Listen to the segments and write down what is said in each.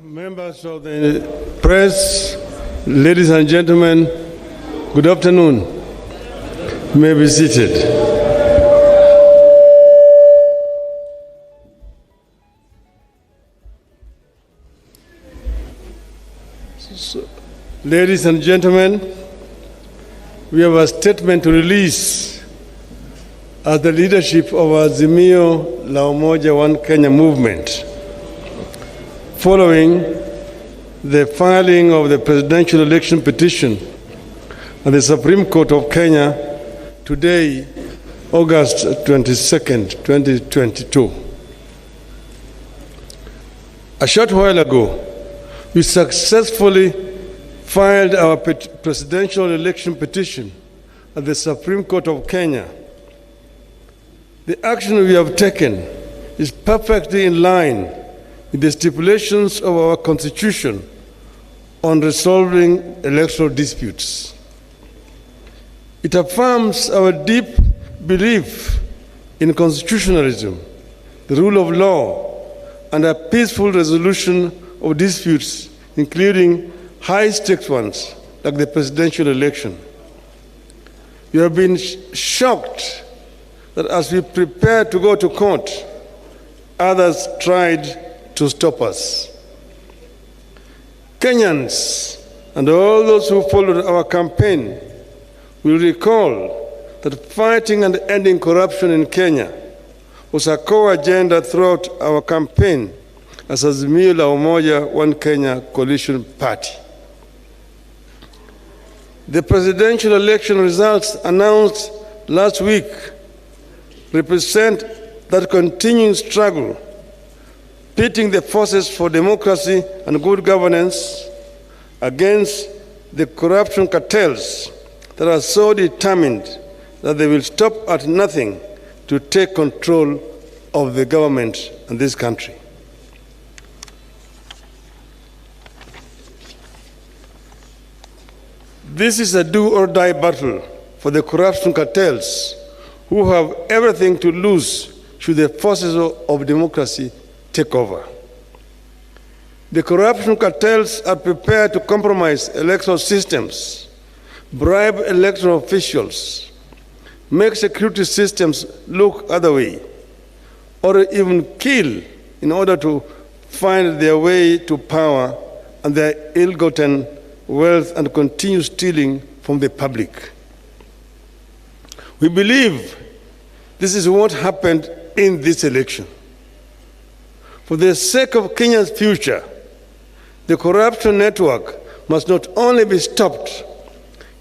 Members of the press, ladies and gentlemen, good afternoon. You may be seated. Ladies and gentlemen, we have a statement to release as the leadership of Azimio la Umoja One Kenya movement, following the filing of the presidential election petition at the Supreme Court of Kenya today, August 22nd, 2022. A short while ago, we successfully filed our presidential election petition at the Supreme Court of Kenya. The action we have taken is perfectly in line with the stipulations of our Constitution on resolving electoral disputes. It affirms our deep belief in constitutionalism, the rule of law, and a peaceful resolution of disputes, including high-stakes ones like the presidential election. We have been shocked that as we prepare to go to court, others tried to stop us. Kenyans and all those who followed our campaign will recall that fighting and ending corruption in Kenya was a core agenda throughout our campaign as Azimio la Umoja One Kenya coalition party. The presidential election results announced last week represent that continuing struggle, pitting the forces for democracy and good governance against the corruption cartels that are so determined that they will stop at nothing to take control of the government in this country. This is a do-or-die battle for the corruption cartels who have everything to lose should the forces of democracy take over. The corruption cartels are prepared to compromise electoral systems, bribe electoral officials, make security systems look other way, or even kill in order to find their way to power and their ill-gotten wealth and continue stealing from the public. We believe this is what happened in this election. For the sake of Kenya's future, the corruption network must not only be stopped,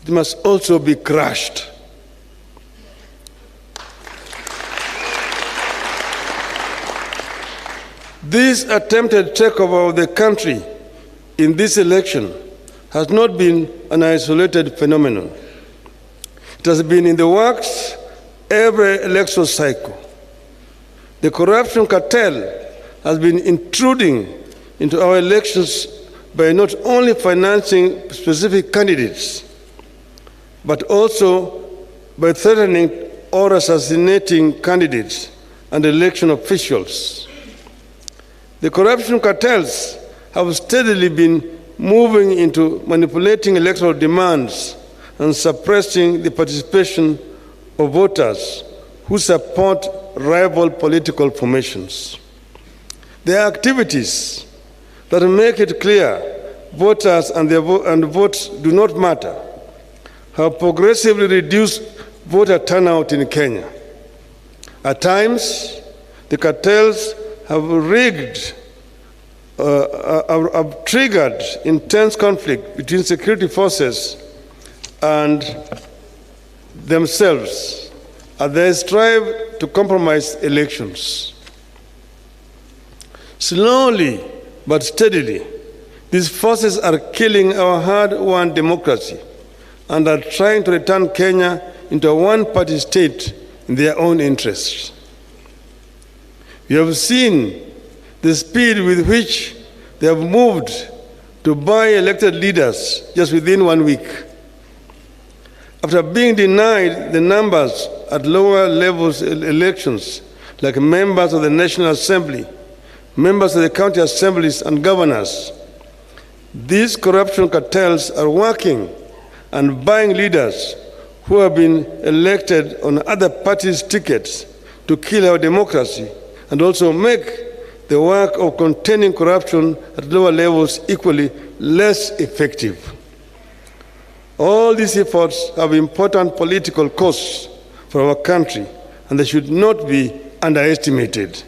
it must also be crushed. This attempted takeover of the country in this election has not been an isolated phenomenon. It has been in the works every electoral cycle. The corruption cartel has been intruding into our elections by not only financing specific candidates, but also by threatening or assassinating candidates and election officials. The corruption cartels have steadily been moving into manipulating electoral demands and suppressing the participation of voters who support rival political formations. Their activities that make it clear voters and votes do not matter have progressively reduced voter turnout in Kenya. At times, the cartels have triggered intense conflict between security forces and themselves as they strive to compromise elections. Slowly but steadily, these forces are killing our hard-won democracy and are trying to return Kenya into a one-party state in their own interests. We have seen the speed with which they have moved to buy elected leaders just within 1 week. After being denied the numbers at lower levels elections, like members of the National Assembly members of the county assemblies, and governors. These corruption cartels are working and buying leaders who have been elected on other parties' tickets to kill our democracy and also make the work of containing corruption at lower levels equally less effective. All these efforts have important political costs for our country, and they should not be underestimated.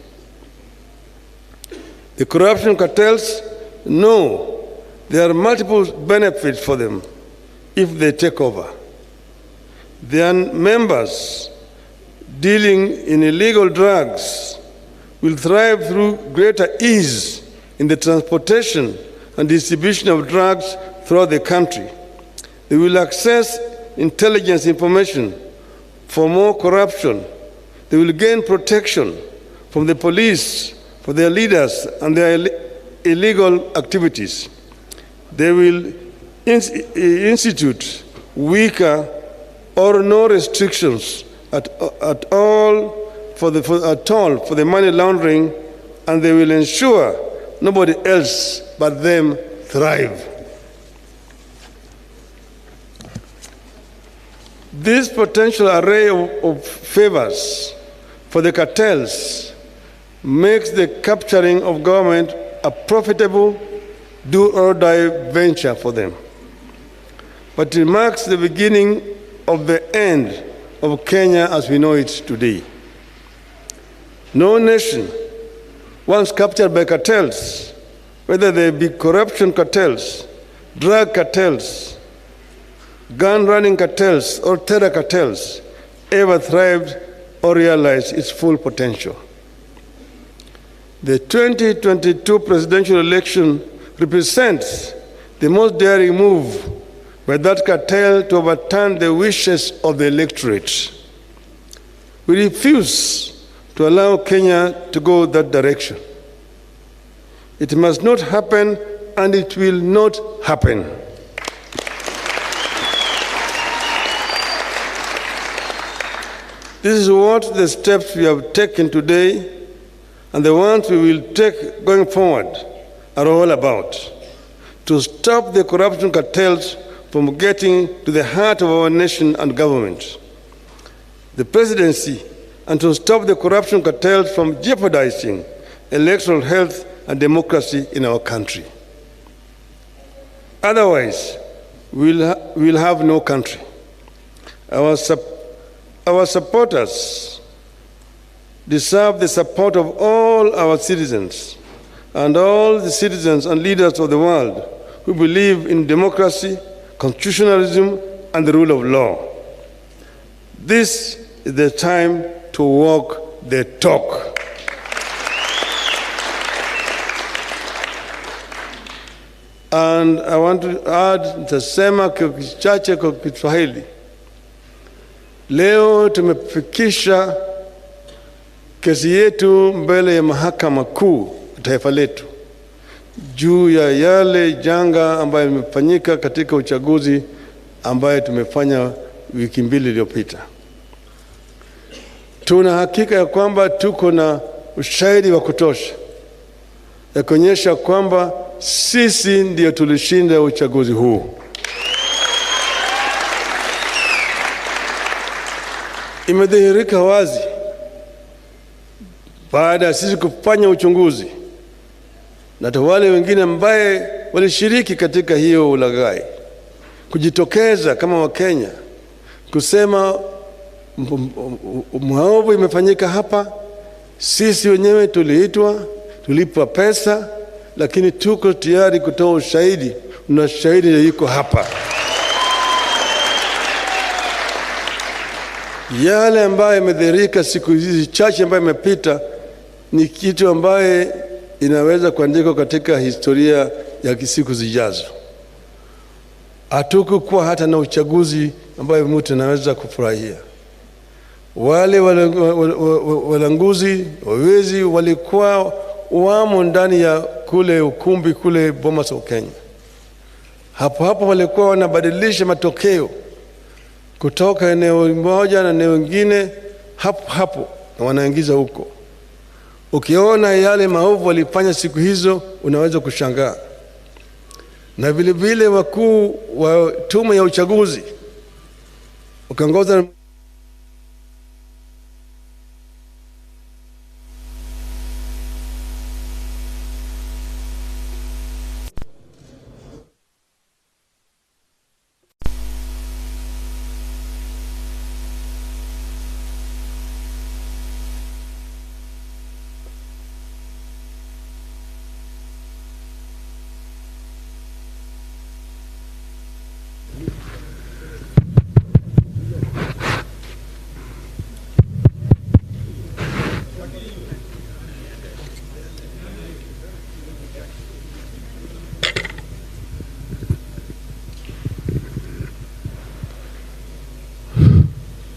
The corruption cartels know there are multiple benefits for them if they take over. Their members dealing in illegal drugs will thrive through greater ease in the transportation and distribution of drugs throughout the country. They will access intelligence information for more corruption. They will gain protection from the police for their leaders and their illegal activities. They will institute weaker or no restrictions at all for the money laundering, and they will ensure nobody else but them thrive. This potential array of favors for the cartels makes the capturing of government a profitable do-or-die venture for them. But it marks the beginning of the end of Kenya as we know it today. No nation, once captured by cartels, whether they be corruption cartels, drug cartels, gun-running cartels, or terror cartels, ever thrived or realized its full potential. The 2022 presidential election represents the most daring move by that cartel to overturn the wishes of the electorate. We refuse to allow Kenya to go that direction. It must not happen, and it will not happen. This is what the steps we have taken today and the ones we will take going forward are all about, to stop the corruption cartels from getting to the heart of our nation and government, the presidency, and to stop the corruption cartels from jeopardizing electoral health and democracy in our country. Otherwise, we'll have no country. Our supporters deserve the support of all our citizens and all the citizens and leaders of the world who believe in democracy, constitutionalism, and the rule of law. This is the time to walk the talk. And I want to add, nitasema kichache kwa Kiswahili. Leo tumefikisha kesi yetu mbele ya mahakama kuu taifa letu juu ya yale janga ambayo imefanyika katika uchaguzi ambayo tumefanya wiki mbili iliyopita. Tuna hakika ya kwamba tuko na ushahidi wa kutosha ya kuonyesha kwamba sisi ndio tulishinda uchaguzi huu. Imedhihirika wazi baada ya sisi kufanya uchunguzi na wale wengine ambaye walishiriki katika hiyo ulaghai kujitokeza kama Wakenya kusema maovu imefanyika hapa, sisi wenyewe tuliitwa, tulipwa pesa, lakini tuko tayari kutoa ushahidi, na shahidi yuko hapa. Yale ambaye imedhihirika siku hizi chache ambaye imepita ni kitu ambaye inaweza kuandikwa katika historia ya siku zijazo. Hatukukuwa hata na uchaguzi ambaye mtu anaweza kufurahia. Wale walanguzi, wawezi walikuwa wamo ndani ya kule ukumbi kule Bomas of Kenya. Hapo walikuwa wanabadilisha matokeo kutoka eneo moja na eneo lingine hapo na wanaingiza huko. Ukiona yale maovu walifanya siku hizo unaweza kushangaa. Na vile vile wakuu wa tume ya uchaguzi ukaongoza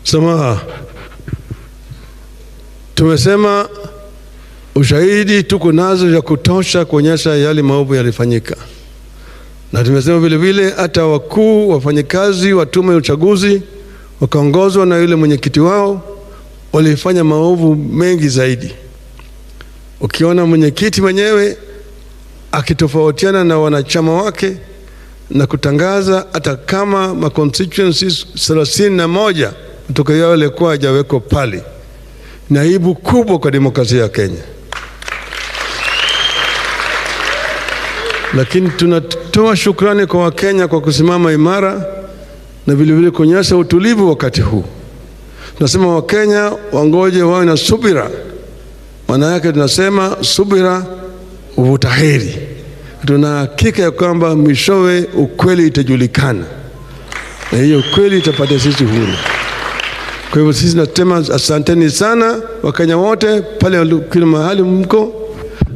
samaha. Tumesema ushahidi tuko nazo ya kutosha kuonyesha yale maovu yalifanyika. Na tumesema vile vile hata wakuu wafanyikazi wa tume ya uchaguzi wakaongozwa na yule mwenyekiti wao walifanya maovu mengi zaidi. Ukiona mwenyekiti mwenyewe akitofautiana na wanachama wake na kutangaza hata kama ma constituencies 31 kutoka yale kwa hajaweko pale, na aibu kubwa kwa demokrasia ya Kenya. Lakini tunatoa shukrani kwa Wakenya kwa kusimama imara na vile vile kuonyesha utulivu wakati huu. Tunasema Wakenya wangoje wawe na subira. Maana yake tunasema subira huvuta heri. Tuna hakika ya kwamba mwishowe ukweli itajulikana, na hiyo ukweli itapata sisi huru. Kwa hivyo sisi nasema asanteni sana Wakenya wote pale kila mahali mko,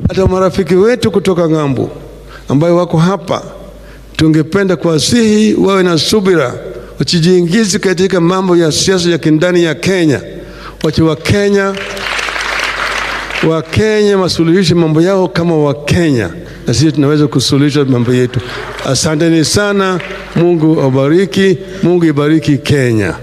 hata marafiki wetu kutoka ng'ambo ambayo wako hapa. Tungependa kuwasihi wawe na subira, wasijiingize katika mambo ya siasa ya kindani ya Kenya. Wacha Wakenya wasuluhishe mambo yao kama Wakenya, na sisi tunaweza kusuluhisha mambo yetu. Asanteni sana. Mungu awabariki. Mungu ibariki Kenya.